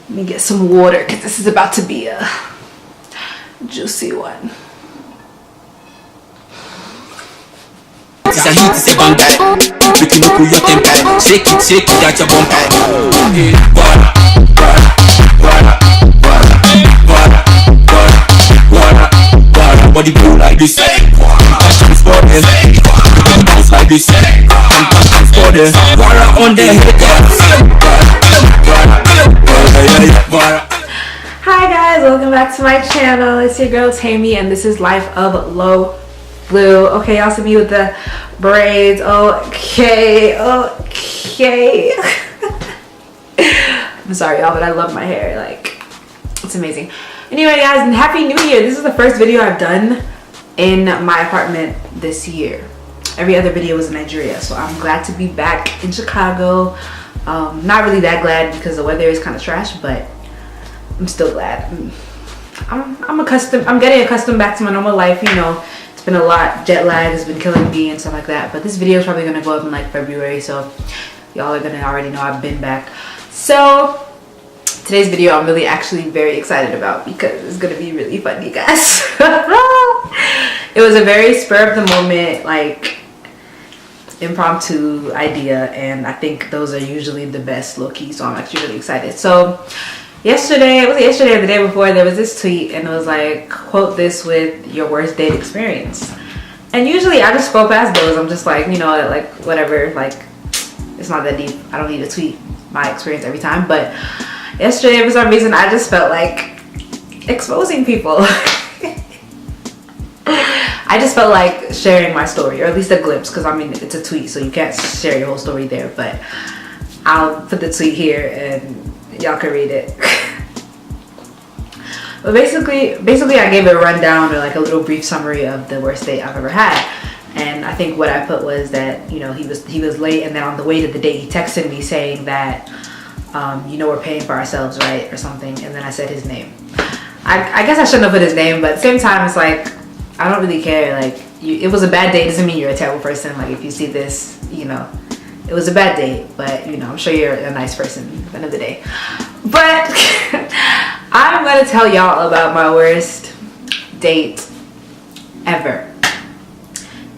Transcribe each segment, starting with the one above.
Let me get some water because this is about to be a juicy one. It's a hit, it's a bang time. We can look your temper. Shake it, that's your bumper. Body go like this. Passion for them. Bounce like this. Passion for them. Water on the head. Hi guys, welcome back to my channel. It's your girl Tammy and this is LifeOfLolu. Okay, y'all see me with the braids. Okay. I'm sorry y'all, but I love my hair. Like, it's amazing. Anyway guys, and happy new year. This is the first video I've done in my apartment this year. Every other video was in Nigeria, so I'm glad to be back in Chicago. Not really that glad because the weather is kind of trash, but I'm still glad. I'm getting accustomed back to my normal life. You know, it's been a lot. Jet lag has been killing me and stuff like that, but this video is probably gonna go up in like February, so y'all are gonna already know I've been back. So today's video I'm really actually very excited about because it's gonna be really fun, you guys. It was a very spur of the moment, like, impromptu idea, and I think those are usually the best, low-key, so I'm actually really excited. So yesterday or the day before, there was this tweet and it was like, quote this with your worst date experience. And usually I just scroll past those. I'm just like, you know, like whatever, like it's not that deep. I don't need to tweet my experience every time. But yesterday for some reason I just felt like exposing people. I just felt like sharing my story, or at least a glimpse, because I mean it's a tweet so you can't share your whole story there, but I'll put the tweet here and y'all can read it. But basically I gave a rundown, or like a little brief summary of the worst date I've ever had. And I think what I put was that, you know, he was late, and then on the way to the date he texted me saying that you know, we're paying for ourselves, right, or something. And then I said his name. I guess I shouldn't have put his name, but at the same time it's like, I don't really care. Like, it was a bad date doesn't mean you're a terrible person. Like, if you see this, you know, it was a bad date, but you know, I'm sure you're a nice person at the end of the day. But I'm gonna tell y'all about my worst date ever.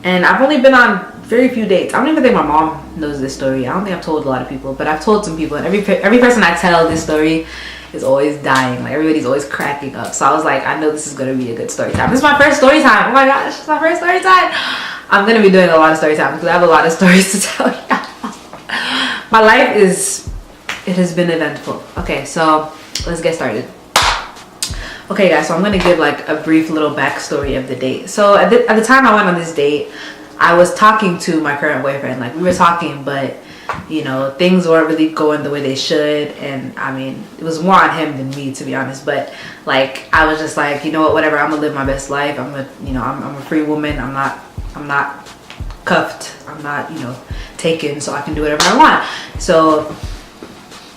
And I've only been on very few dates. I don't even think my mom knows this story. I don't think I've told a lot of people, but I've told some people, and every person I tell this story is always dying. Like, everybody's always cracking up. So I was like, I know this is gonna be a good story time. This is my first story time. Oh my gosh, it's my first story time. I'm gonna be doing a lot of story time because I have a lot of stories to tell y'all. My life it has been eventful. Okay, so let's get started. Okay guys, so I'm gonna give like a brief little backstory of the date. So at the time I went on this date, I was talking to my current boyfriend. Like, we were talking, but you know, things weren't really going the way they should, and I mean, it was more on him than me, to be honest. But like, I was just like, you know what, whatever, I'm gonna live my best life. I'm a free woman. I'm not cuffed. I'm not, you know, taken, so I can do whatever I want. So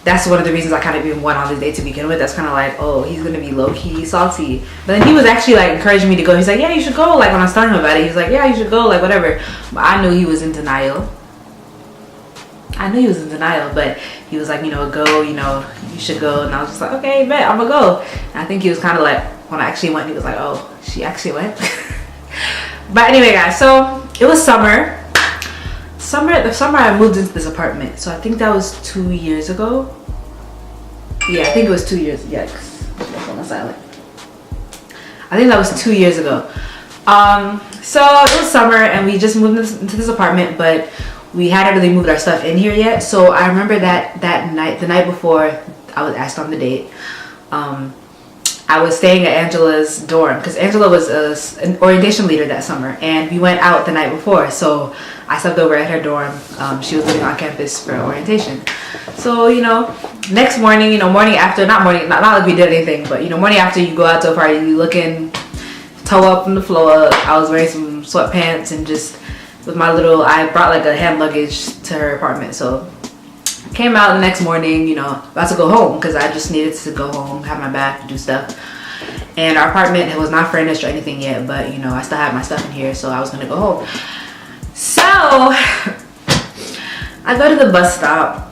that's one of the reasons I kind of even went on this date to begin with. That's kind of like, oh, he's gonna be low-key salty. But then he was actually like encouraging me to go. He's like, yeah, you should go. Like, when I was telling him about it, he was like, yeah, you should go, like whatever. But I knew he was in denial. But he was like, you know, go, you know, you should go. And I was just like, okay, bet, I'm gonna go. And I think he was kind of like, when I actually went, he was like, oh, she actually went. But anyway guys, so it was summer. The summer I moved into this apartment, so I think that was 2 years ago. Yeah, I think it was 2 years. Yikes, my phone is silent. I think that was 2 years ago. So it was summer and we just moved into this apartment, but we hadn't really moved our stuff in here yet. So I remember that night, the night before I was asked on the date, I was staying at Angela's dorm because Angela was an orientation leader that summer, and we went out the night before. So I slept over at her dorm. She was living on campus for orientation. So, you know, next morning, you know, morning after, not like we did anything, but you know, morning after, you go out to a party, you looking toe up from the floor. I was wearing some sweatpants and just with my little, I brought like a hand luggage to her apartment. So came out the next morning, you know, about to go home because I just needed to go home, have my bath, do stuff. And our apartment, it was not furnished or anything yet, but you know, I still had my stuff in here, so I was gonna go home. So I go to the bus stop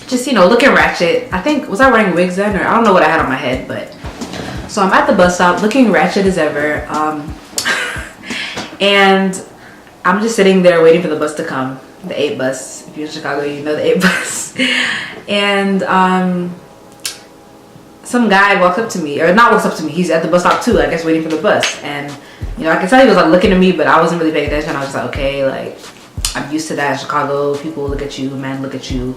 just, you know, looking ratchet. I think, was I wearing wigs then? Or I don't know what I had on my head, but. So I'm at the bus stop looking ratchet as ever. And I'm just sitting there waiting for the bus to come. The 8 bus. If you're in Chicago, you know the 8 bus. And some guy walks up to me, or not walks up to me, he's at the bus stop too, I guess, waiting for the bus. And, you know, I can tell he was like looking at me, but I wasn't really paying attention. I was just like, okay, like, I'm used to that in Chicago. People look at you, men look at you,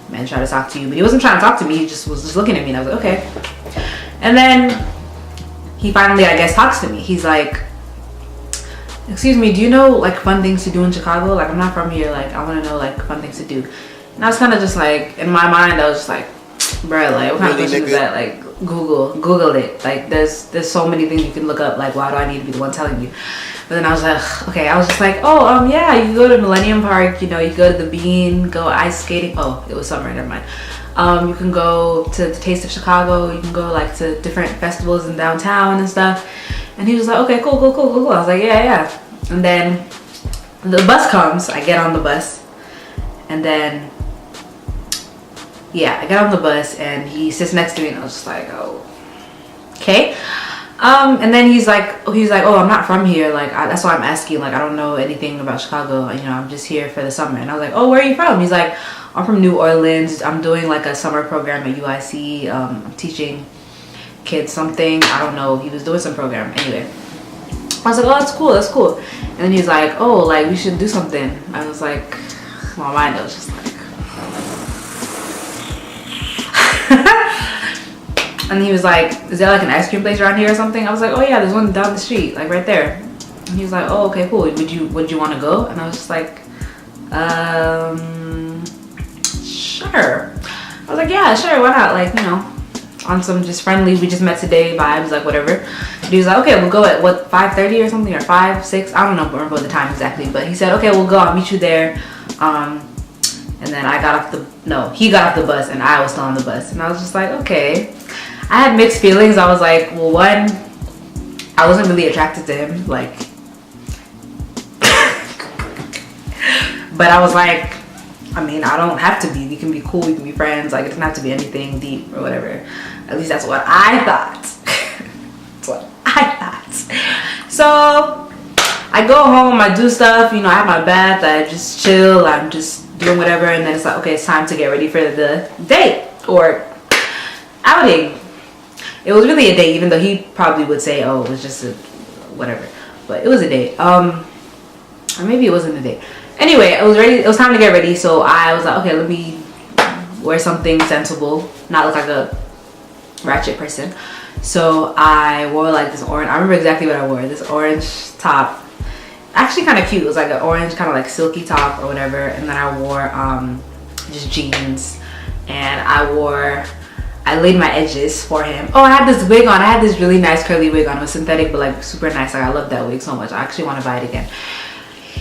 men try to talk to you. But he wasn't trying to talk to me, he just was just looking at me, and I was like, okay. And then he finally, I guess, talks to me. He's like, excuse me, do you know like fun things to do in Chicago? Like, I'm not from here, like I want to know like fun things to do. And I was kind of just like, in my mind I was just like, bruh, like what kind of question is that? Like Google it. Like there's so many things you can look up. Like why do I need to be the one telling you? But then I was like, okay, I was just like, oh yeah, you can go to Millennium Park, you know, you go to the Bean, go ice skating. Oh, it was summer, never mind. You can go to the Taste of Chicago, you can go like to different festivals in downtown and stuff. And he was like, okay, cool. I was like, yeah. And then the bus comes, I get on the bus, and then, yeah, I get on the bus and he sits next to me and I was just like, oh, okay. And then he's like, oh, I'm not from here. Like, that's why I'm asking. Like, I don't know anything about Chicago. You know, I'm just here for the summer. And I was like, oh, where are you from? He's like, I'm from New Orleans. I'm doing like a summer program at UIC. I'm teaching kids something. I don't know. He was doing some program. Anyway, I was like, oh, that's cool. And then he's like, oh, like we should do something. I was like, my mind was just like. And he was like, is there like an ice cream place around here or something? I was like, oh yeah, there's one down the street, like right there. And he was like, oh, okay, cool. Would you want to go? And I was just like, sure. I was like, yeah, sure, why not? Like, you know, on some just friendly, we just met today vibes, like whatever. And he was like, okay, we'll go at what, 5:30 or something, or 5, 6? I don't know, remember what the time exactly. But he said, okay, we'll go. I'll meet you there. And then he got off the bus and I was still on the bus. And I was just like, okay. I had mixed feelings. I was like, well, one, I wasn't really attracted to him, like, but I was like, I mean, I don't have to be. We can be cool. We can be friends. Like, it doesn't have to be anything deep or whatever. At least that's what I thought. That's what I thought. So I go home. I do stuff. You know, I have my bath. I just chill. I'm just doing whatever. And then it's like, okay, it's time to get ready for the date or outing. It was really a date, even though he probably would say, oh, it was just a whatever. But it was a date. Or maybe it wasn't a date. Anyway, it was ready. It was time to get ready. So I was like, okay, let me wear something sensible, not look like a ratchet person. So I wore like this orange. I remember exactly what I wore. This orange top. Actually kind of cute. It was like an orange kind of like silky top or whatever. And then I wore just jeans. And I laid my edges for him. Oh, I had this wig on. I had this really nice curly wig on. It was synthetic, but like super nice. Like, I love that wig so much. I actually want to buy it again.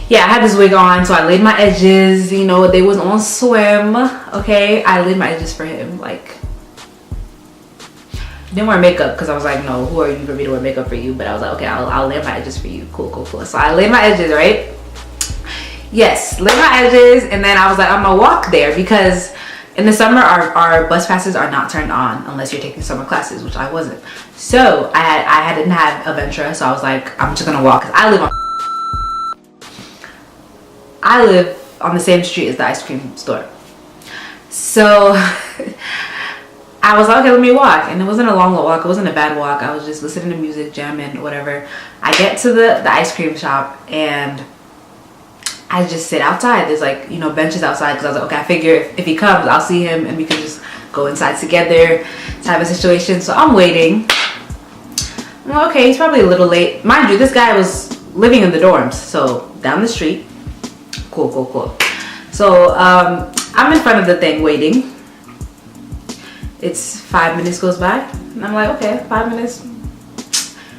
Yeah, I had this wig on, so I laid my edges. You know, they was on swim. Okay, I laid my edges for him. Like, didn't wear makeup because I was like, no, who are you for me to wear makeup for you? But I was like, okay, I'll lay my edges for you. Cool. So I laid my edges, right? Yes, laid my edges, and then I was like, I'm gonna walk there because in the summer, our bus passes are not turned on unless you're taking summer classes, which I wasn't. So I didn't have a Ventra, so I was like, I'm just gonna walk. 'Cause I live on the same street as the ice cream store. So I was like, okay, let me walk. And it wasn't a long walk. It wasn't a bad walk. I was just listening to music, jamming, whatever. I get to the ice cream shop and I just sit outside. There's like, you know, benches outside because I was like, okay, I figure if he comes, I'll see him and we can just go inside together type of situation. So I'm waiting. I'm like, okay, he's probably a little late. Mind you, this guy was living in the dorms, so down the street. Cool. So I'm in front of the thing waiting. It's 5 minutes goes by and I'm like, okay, 5 minutes.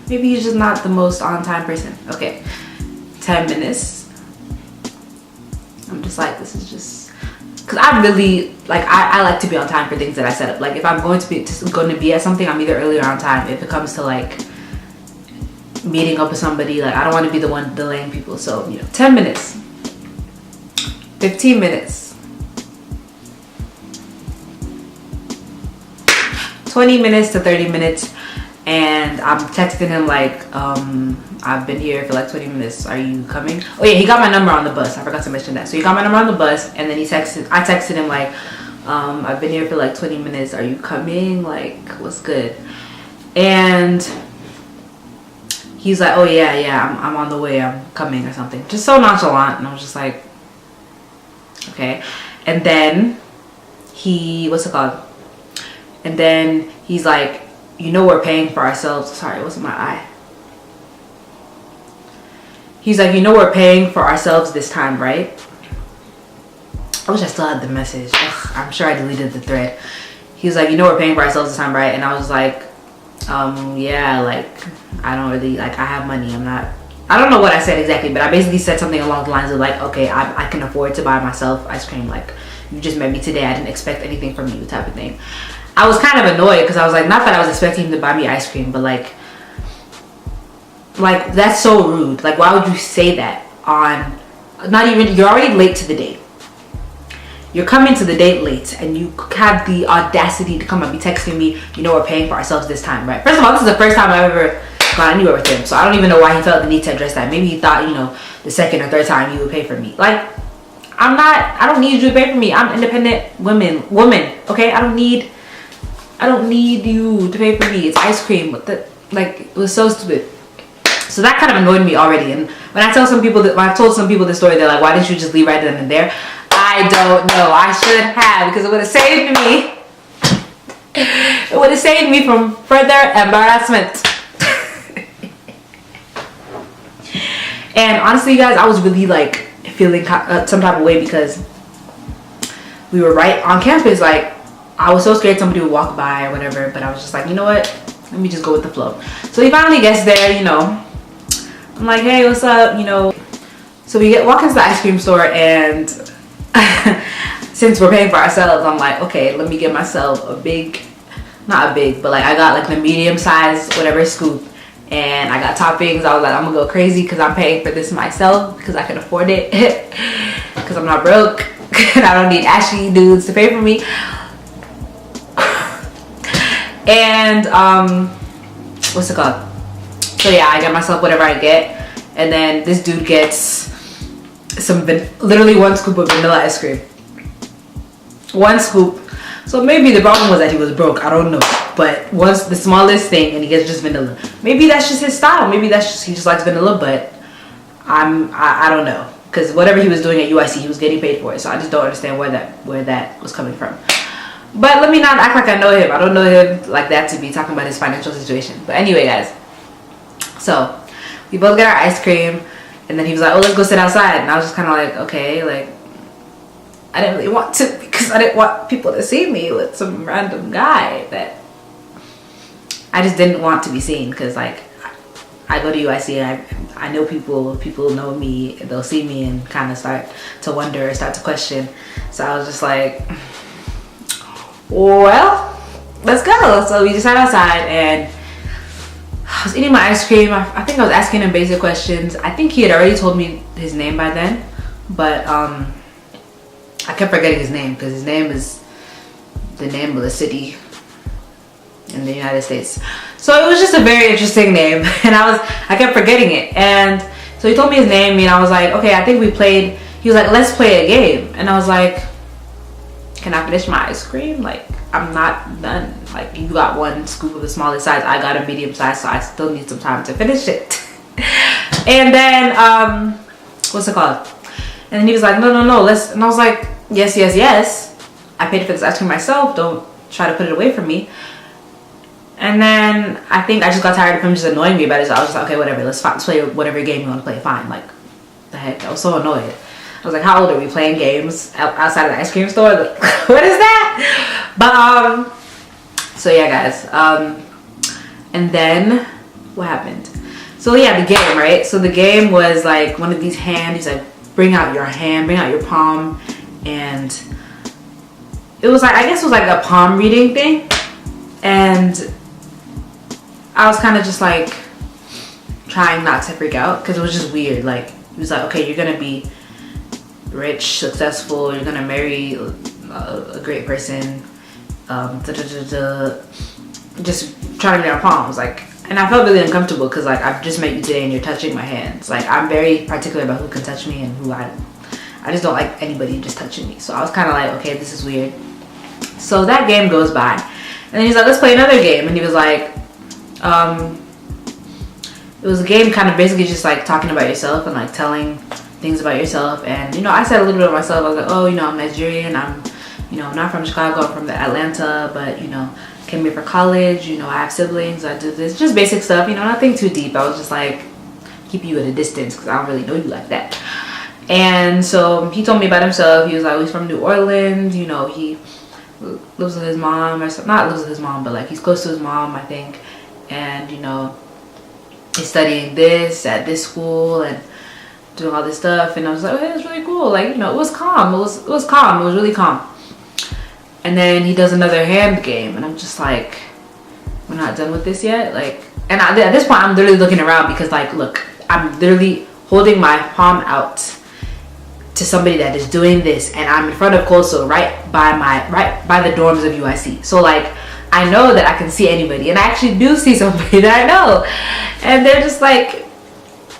Maybe he's just not the most on time person. Okay, 10 minutes. I'm just like, this is just, because I really like, I like to be on time for things that I set up. Like if I'm going to be at something, I'm either early or on time. If it comes to like meeting up with somebody, like I don't want to be the one delaying people. So, you know, 10 minutes, 15 minutes, 20 minutes to 30 minutes, and I'm texting him like, I've been here for like 20 minutes. Are you coming? Oh yeah, he got my number on the bus. I forgot to mention that. So he got my number on the bus, and then I texted him like, I've been here for like 20 minutes. Are you coming? Like, what's good? And he's like, oh yeah, I'm on the way. I'm coming or something. Just so nonchalant. And I was just like, okay. And then and then he's like, you know, we're paying for ourselves. Sorry, what's in my eye? He's like, you know, we're paying for ourselves this time, right? I wish I still had the message. Ugh, I'm sure I deleted the thread. He was like, you know, we're paying for ourselves this time, right? And I was like, yeah, like, I don't really, like, I have money. I don't know what I said exactly, but I basically said something along the lines of like, okay, I can afford to buy myself ice cream. Like, you just met me today. I didn't expect anything from you, type of thing. I was kind of annoyed because I was like, not that I was expecting him to buy me ice cream, but like that's so rude. Like, why would you say that on, you're already late to the date. You're coming to the date late, and you have the audacity to come and be texting me, you know, we're paying for ourselves this time, right? First of all, this is the first time I've ever gone anywhere with him, so I don't even know why he felt the need to address that. Maybe he thought, you know, the second or third time he would pay for me. Like, I don't need you to pay for me. I'm independent woman, okay? I don't need you to pay for me. It's ice cream. It was so stupid. So that kind of annoyed me already. And when I told some people this story, they're like, why didn't you just leave right then and there? I don't know. I should have, because it would have saved me. It would have saved me from further embarrassment. And honestly, you guys, I was really like feeling some type of way because we were right on campus. Like, I was so scared somebody would walk by or whatever, but I was just like, you know what? Let me just go with the flow. So he finally gets there, you know. I'm like, hey, what's up? You know. So we walk into the ice cream store, and since we're paying for ourselves, I'm like, okay, let me get myself not a big, but like I got like the medium size, whatever scoop. And I got toppings. I was like, I'm gonna go crazy because I'm paying for this myself because I can afford it. Because I'm not broke. And I don't need ashy dudes to pay for me. And what's it called? So yeah, I got myself whatever I get. And then this dude gets literally one scoop of vanilla ice cream. One scoop. So maybe the problem was that he was broke. I don't know. But once the smallest thing, and he gets just vanilla. Maybe that's just his style. Maybe he just likes vanilla. But I don't know, because whatever he was doing at UIC, he was getting paid for it. So I just don't understand where that was coming from. But let me not act like I know him. I don't know him like that to be talking about his financial situation. But anyway, guys. So we both get our ice cream, and then he was like, "Oh, let's go sit outside." And I was just kind of like, okay, like. I didn't really want to, because I didn't want people to see me with some random guy that I just didn't want to be seen, because like I go to UIC and I know people know me, they'll see me and kind of start to wonder, start to question. So I was just like, well, let's go. So we just sat outside, and I was eating my ice cream. I think I was asking him basic questions. I think he had already told me his name by then, but I kept forgetting his name, because his name is the name of the city in the United States. So it was just a very interesting name, and I kept forgetting it. And so he told me his name, and I was like, okay, I think we played. He was like, let's play a game. And I was like, can I finish my ice cream? Like, I'm not done. Like, you got one scoop of the smallest size, I got a medium size, so I still need some time to finish it. And then what's it called? And then he was like, no, let's. And I was like, yes. I paid for this ice cream myself. Don't try to put it away from me. And then I think I just got tired of him just annoying me about it. So I was just like, okay, whatever. Let's play whatever game you want to play. Fine. Like, the heck. I was so annoyed. I was like, how old are we, playing games outside of the ice cream store? Like, what is that? But so yeah, guys. And then what happened? So yeah, the game, right? So the game was like one of these hands. He's like, bring out your hand, bring out your palm. And it was like, I guess it was like a palm reading thing. And I was kind of just like trying not to freak out, because it was just weird. Like, he was like, okay, you're gonna be rich, successful, you're gonna marry a great person, just trying to be our palms, like, and I felt really uncomfortable because like I've just met you today and you're touching my hands. Like I'm very particular about who can touch me and who I just don't like anybody just touching me. So I was kind of like, okay, this is weird. So that game goes by, and then he's like, let's play another game. And he was like, it was a game kind of basically just like talking about yourself and like telling things about yourself. And you know, I said a little bit of myself. I was like, oh, you know, I'm Nigerian. I'm not from Chicago. I'm from Atlanta, but you know, came here for college. You know, I have siblings. I do this, just basic stuff. You know, nothing too deep. I was just like, keep you at a distance because I don't really know you like that. And so he told me about himself. He was like, he's from New Orleans. You know, he lives with his mom, or not lives with his mom, but like he's close to his mom, I think. And you know, he's studying this at this school and doing all this stuff. And I was like, okay, that's really cool. Like, you know, it was calm. It was calm. It was really calm. And then he does another hand game, and I'm just like, we're not done with this yet. Like, and at this point, I'm literally looking around because, like, look, I'm literally holding my palm out to somebody that is doing this, and I'm in front of Coastal, right by the dorms of UIC. So like, I know that I can see anybody, and I actually do see somebody that I know, and they're just like,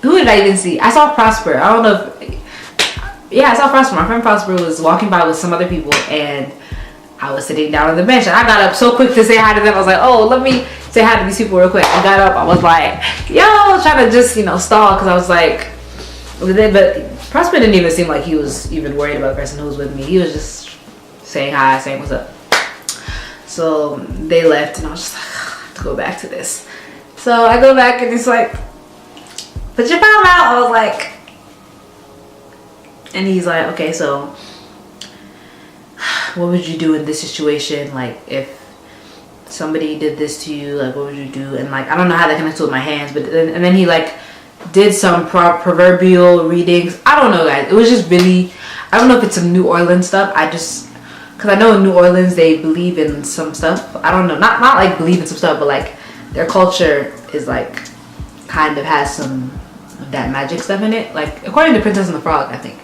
who did I even see? I saw Prosper. I don't know if, yeah, I saw Prosper. My friend Prosper was walking by with some other people, and I was sitting down on the bench, and I got up so quick to say hi to them. I was like, oh, let me say hi to these people real quick. I got up. I was like, yo, trying to just, you know, stall, because I was like, but Prosper didn't even seem like he was even worried about the person who was with me. He was just saying hi, saying what's up. So they left, and I was just like, I have to go back to this. So I go back, and it's like, put your palm out. I was like, and he's like, okay, so what would you do in this situation? Like, if somebody did this to you, like, what would you do? And like, I don't know how that connects with my hands, but and then he like did some proverbial readings. I don't know, guys. It was just really, I don't know if it's some New Orleans stuff. Because I know in New Orleans they believe in some stuff. I don't know, not like believe in some stuff, but like their culture is like kind of has some of that magic stuff in it, like according to Princess and the Frog, I think.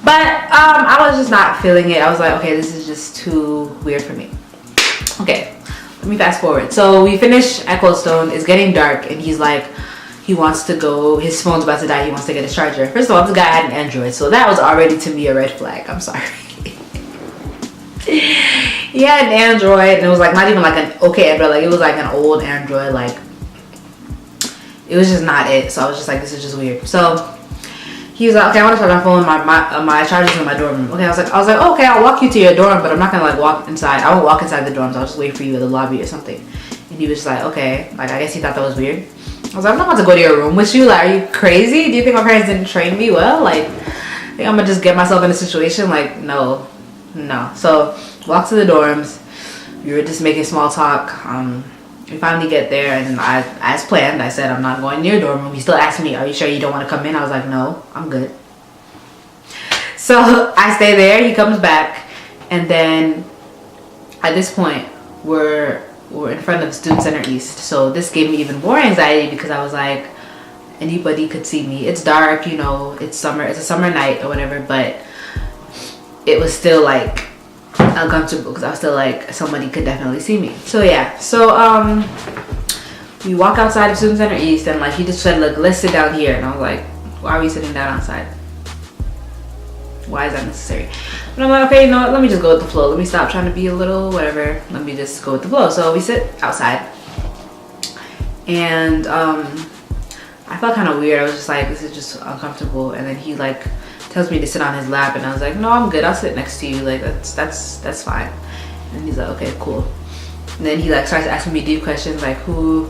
But I was just not feeling it. I was like, okay, this is just too weird for me. Okay, let me fast forward. So we finish at Cold Stone. It's getting dark, and he's like, he wants to go, his phone's about to die, he wants to get his charger. First of all, this guy had an Android, so that was already to me a red flag. I'm sorry. He had an Android, and it was like not even like an okay Android, like it was like an old Android, like it was just not it. So I was just like, this is just weird. So he was like, okay, I want to charge my phone. My charger's in my dorm room. Okay, I was like, oh, okay, I'll walk you to your dorm, but I'm not gonna like walk inside. I won't walk inside the dorms. I'll just wait for you at the lobby or something. And he was just like, okay, like I guess he thought that was weird. I was like, I'm not about to go to your room with you. Like, are you crazy? Do you think my parents didn't train me well? Like, I think I'm gonna just get myself in a situation? Like, no. So walk to the dorms. We were just making small talk. We finally get there, and I, as planned, I said, I'm not going near your dorm room. He still asked me, are you sure you don't want to come in? I was like, no, I'm good. So I stay there. He comes back, and then at this point, we're in front of Student Center East. So this gave me even more anxiety because I was like, anybody could see me. It's dark, you know, it's summer. It's a summer night or whatever, but it was still like uncomfortable because I was still like, somebody could definitely see me. So yeah, so we walk outside of Student Center East, and like he just said, look, let's sit down here. And I was like, why are we sitting down outside? Why is that necessary? But I'm like, okay, you know what, let me just go with the flow. Let me stop trying to be a little whatever. Let me just go with the flow. So we sit outside, and I felt kind of weird. I was just like, this is just uncomfortable. And then he like tells me to sit on his lap, and I was like, no, I'm good. I'll sit next to you. Like that's fine. And he's like, okay, cool. And then he like starts asking me deep questions, like who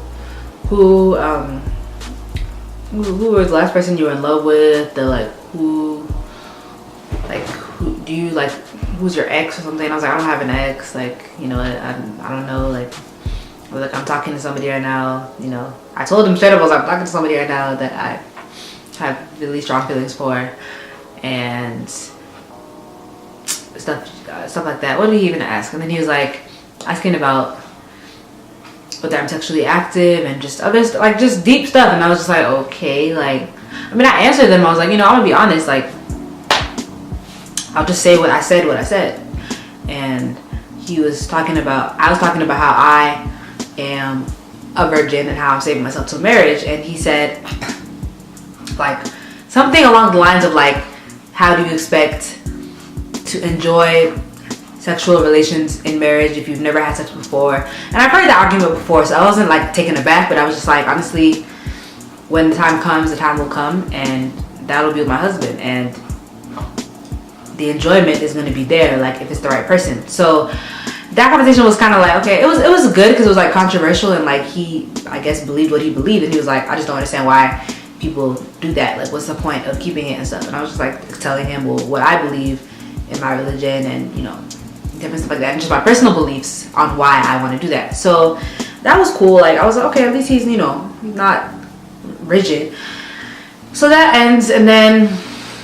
was the last person you were in love with? The like who do you like, who's your ex or something? And I was like, I don't have an ex. Like, you know, I don't know. Like, I was like, I'm talking to somebody right now. You know, I told him straight up, I was like, I'm talking to somebody right now that I have really strong feelings for, and stuff like that. What did he even ask? And then he was like asking about whether I'm sexually active and just other stuff, like just deep stuff. And I was just like, okay, like, I mean, I answered them. I was like, you know, I'm gonna be honest, like, I'll just say what I said. And I was talking about how I am a virgin and how I'm saving myself till marriage. And he said like something along the lines of like, how do you expect to enjoy sexual relations in marriage if you've never had sex before? And I've heard that argument before, so I wasn't like taken aback, but I was just like, honestly, when the time comes, the time will come, and that'll be with my husband, and the enjoyment is going to be there, like if it's the right person. So that conversation was kind of like, okay, it was good because it was like controversial, and like he, I guess, believed what he believed, and he was like, I just don't understand why people do that. Like, what's the point of keeping it and stuff? And I was just like telling him, well, what I believe in my religion, and you know, different stuff like that, and just my personal beliefs on why I want to do that. So that was cool. Like, I was like, okay, at least he's, you know, not rigid. So that ends, and then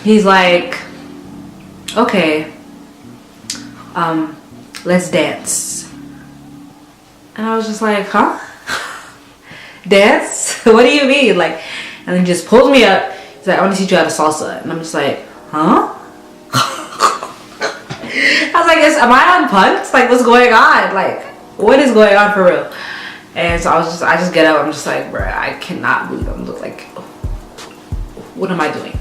he's like, okay, let's dance. And I was just like, huh? Dance? What do you mean? Like, and then he just pulls me up. He's like, I want to teach you how to salsa. And I'm just like, huh? I was like, am I on punks? Like, what's going on? Like, what is going on for real? And so I just get up. I'm just like, bruh, I cannot believe I'm like, what am I doing?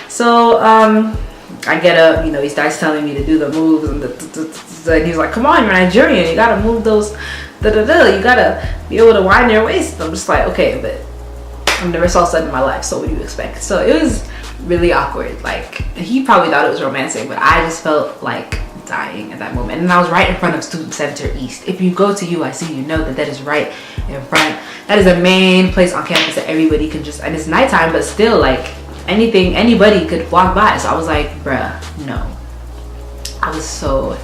So I get up, you know, he starts telling me to do the moves, and he's like, come on, you're Nigerian, you gotta move those, you gotta be able to wind your waist. I'm just like, okay, but I've never salsa in my life, so what do you expect? So it was really awkward. Like, he probably thought it was romantic, but I just felt like dying at that moment. And I was right in front of Student Center East. If you go to UIC, you know that is right in front. That is the main place on campus that everybody can just, and it's nighttime, but still, like, anybody could walk by. So I was like, bruh, no. I was so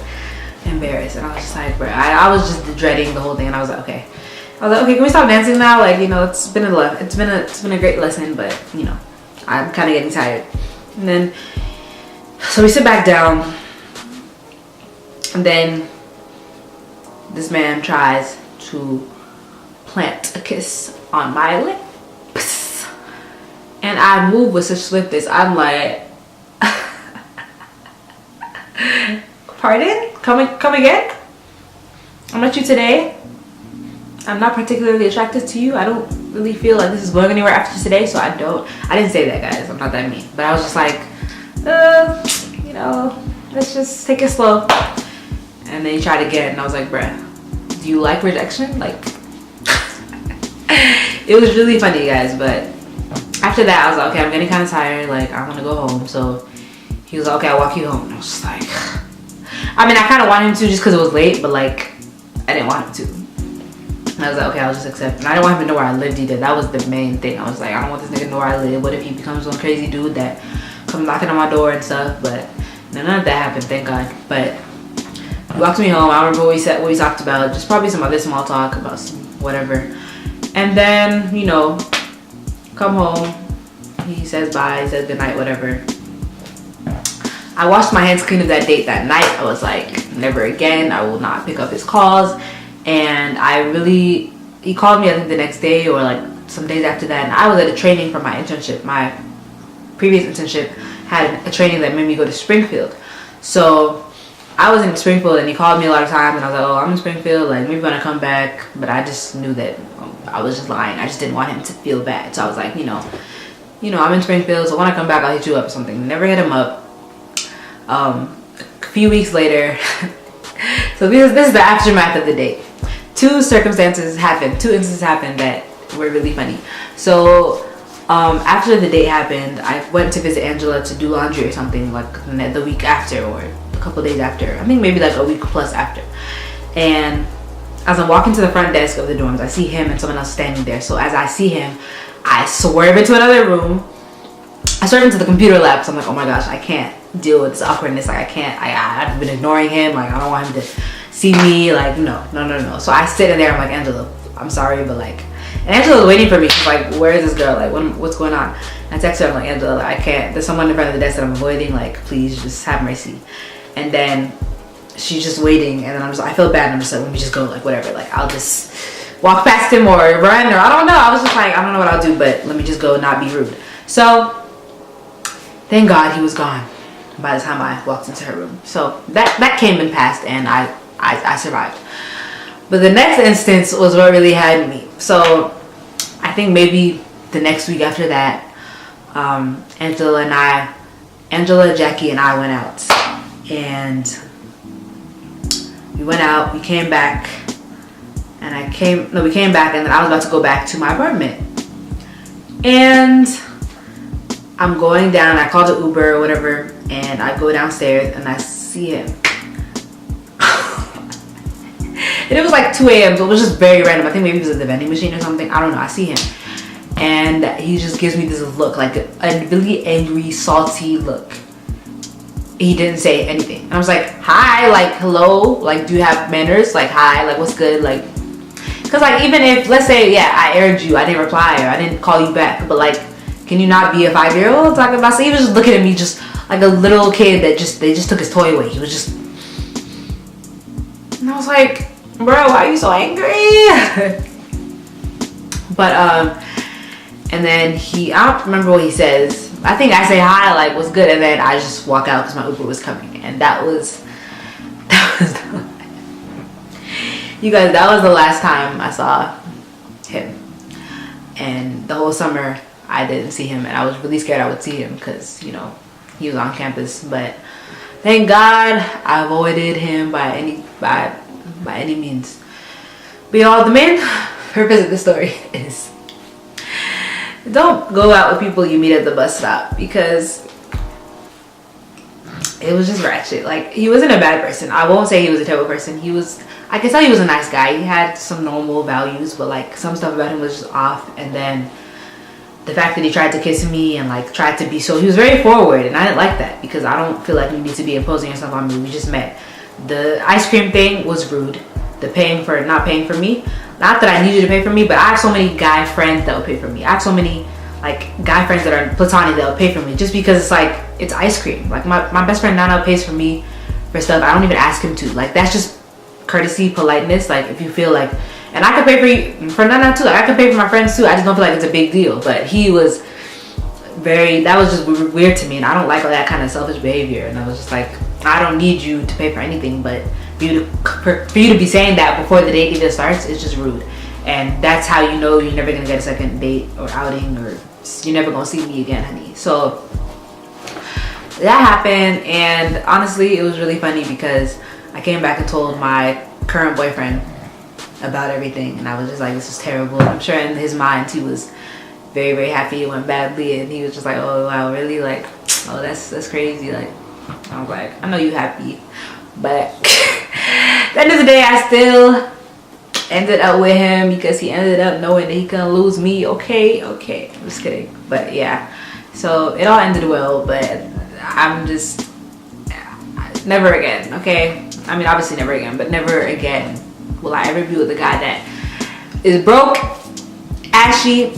embarrassed, and I was just like, bruh, I was just dreading the whole thing, and I was like, okay. I was like, okay, can we stop dancing now? Like, you know, it's been a great lesson, but you know, I'm kind of getting tired. And then, so we sit back down, and then this man tries to plant a kiss on my lips, and I move with such swiftness. I'm like, pardon? Come again? I met you today. I'm not particularly attracted to you. I don't really feel like this is going anywhere after today, so I didn't say that, guys. I'm not that mean. But I was just like, you know, let's just take it slow. And then he tried again, and I was like, bruh, do you like rejection? Like, it was really funny, guys. But after that, I was like, okay, I'm getting kind of tired. Like, I want to go home. So he was like, okay, I'll walk you home. And I was just like, I mean, I kind of wanted him to just because it was late, but like, I didn't want him to. And I was like, okay, I'll just accept. And I didn't want him to know where I lived either. That was the main thing. I was like, I don't want this nigga to know where I live. What if he becomes some crazy dude that comes knocking on my door and stuff? But none of that happened, thank God. But he walked me home. I don't remember what we talked about. Just probably some other small talk about some whatever. And then, you know, come home. He says bye, he says goodnight, whatever. I washed my hands clean of that date that night. I was like, never again. I will not pick up his calls. And he called me, I think, the next day or like some days after that. And I was at a training for my internship. My previous internship had a training that made me go to Springfield. So I was in Springfield, and he called me a lot of times, and I was like, oh, I'm in Springfield, like, maybe when I come back. But I just knew that I was just lying. I just didn't want him to feel bad. So I was like, you know, I'm in Springfield, so when I come back, I'll hit you up or something. Never hit him up. A few weeks later, so this is the aftermath of the date. Two instances happened that were really funny. So after the date happened, I went to visit Angela to do laundry or something, like the week after or a couple days after. I think maybe like a week plus after. And as I'm walking to the front desk of the dorms, I see him and someone else standing there. So as I see him, I swerve into another room. I swerve into the computer lab, so I'm like, oh my gosh, I can't deal with this awkwardness. Like, I've been ignoring him. Like, I don't want him to see me. Like, no. So I sit in there, I'm like, Angela, I'm sorry, but like, and Angela was waiting for me. She's like, where is this girl? Like, what's going on? And I text her, I'm like, Angela, I can't, there's someone in front of the desk that I'm avoiding. Like, please just have mercy. And then she's just waiting, and then I feel bad, and I'm just like, let me just go, like, whatever. Like, I'll just walk past him or run, or I don't know. I was just like, I don't know what I'll do, but let me just go, not be rude. So thank God he was gone by the time I walked into her room. So that came and passed, and I survived. But the next instance was what really had me. So I think maybe the next week after that, Angela, Jackie, and I went out. And we went out, we came back, and we came back, and then I was about to go back to my apartment. And I'm going down, I called an Uber or whatever, and I go downstairs and I see him. And it was like 2 a.m. so it was just very random. I think maybe it was at the vending machine or something. I don't know. I see him. And he just gives me this look, like a really angry, salty look. He didn't say anything. And I was like, hi, like, hello? Like, do you have manners? Like, hi, like, what's good? Like, because, like, even if, let's say, yeah, I aired you, I didn't reply, or I didn't call you back, but, like, can you not be a 5-year-old talking about? So he was just looking at me just like a little kid that they just took his toy away. He was just, and I was like, bro, why are you so angry? But and then I don't remember what he says. I think I say hi, like, what's good, and then I just walk out because my Uber was coming. And that was you guys, that was the last time I saw him. And the whole summer I didn't see him, and I was really scared I would see him because, you know, he was on campus. But thank God I avoided him by any means. But y'all, the main purpose of the story is don't go out with people you meet at the bus stop, because it was just ratchet. Like, he wasn't a bad person. I won't say he was a terrible person. I can tell he was a nice guy. He had some normal values, but like some stuff about him was just off. And then the fact that he tried to kiss me and like tried to be he was very forward, and I didn't like that because I don't feel like you need to be imposing yourself on me. We just met. The ice cream thing was rude. The not paying for me. Not that I need you to pay for me, but I have so many guy friends that will pay for me. I have so many like guy friends that are platonic that will pay for me just because it's like, it's ice cream. Like my best friend Nana pays for me for stuff I don't even ask him to. Like, that's just courtesy, politeness. Like, if you feel like, and I could pay for Nana too. Like, I could pay for my friends too. I just don't feel like it's a big deal. But he was that was just weird to me, and I don't like all that kind of selfish behavior. And I was just like, I don't need you to pay for anything, but for you to be saying that before the date even starts is just rude. And that's how you know you're never gonna get a second date or outing, or you're never gonna see me again, honey. So that happened, and honestly it was really funny because I came back and told my current boyfriend about everything, and I was just like, this is terrible. I'm sure in his mind he was very, very happy it went badly, and he was just like, oh wow, really? Like, oh, that's crazy. Like, I was like, I know you happy, but at the end of the day I still ended up with him because he ended up knowing that he couldn't lose me. Okay, I'm just kidding. But yeah, so it all ended well, but I'm just never again. Okay, I mean, obviously never again, but never again will I ever be with a guy that is broke, ashy,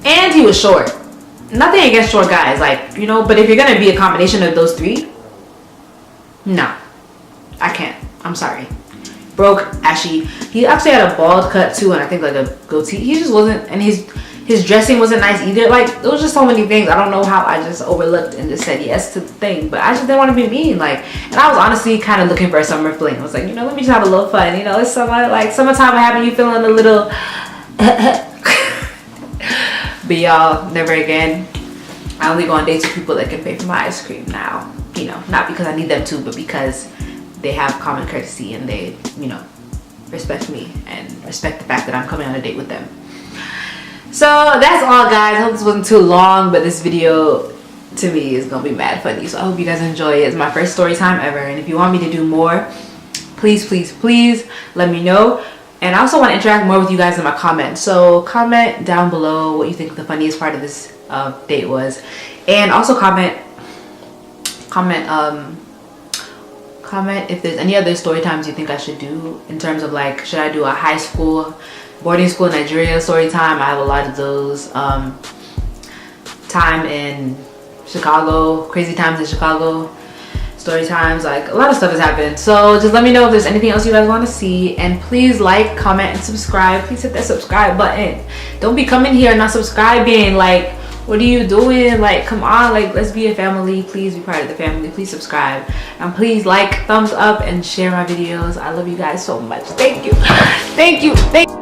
and he was short. Nothing against short guys, like, you know, but if you're gonna be a combination of those three, no, I can't. I'm sorry. Broke, ashy. He actually had a bald cut too, and I think like a goatee. He just wasn't, and his dressing wasn't nice either. Like, there was just so many things. I don't know how I just overlooked and just said yes to the thing, but I just didn't want to be mean. Like, and I was honestly kind of looking for a summer fling. I was like, you know, let me just have a little fun. You know, it's summer, like summertime having you feeling a little. But y'all, never again. I only go on dates with people that can pay for my ice cream now. You know, not because I need them to, but because they have common courtesy and they, you know, respect me and respect the fact that I'm coming on a date with them. So that's all, guys. I hope this wasn't too long, but this video to me is gonna be mad funny, so I hope you guys enjoy it. It's my first story time ever, and if you want me to do more, please let me know. And I also want to interact more with you guys in my comments, so comment down below what you think the funniest part of this date was, and also comment if there's any other story times you think I should do, in terms of like, should I do a high school, boarding school, Nigeria story time? I have a lot of those. Time in Chicago, crazy times in Chicago story times, like a lot of stuff has happened. So just let me know if there's anything else you guys want to see, and please like, comment, and subscribe. Please hit that subscribe button. Don't be coming here and not subscribing. Like, What are you doing? Like, come on, like, let's be a family. Please be part of the family. Please subscribe, and please like, thumbs up, and share my videos. I love you guys so much. Thank you.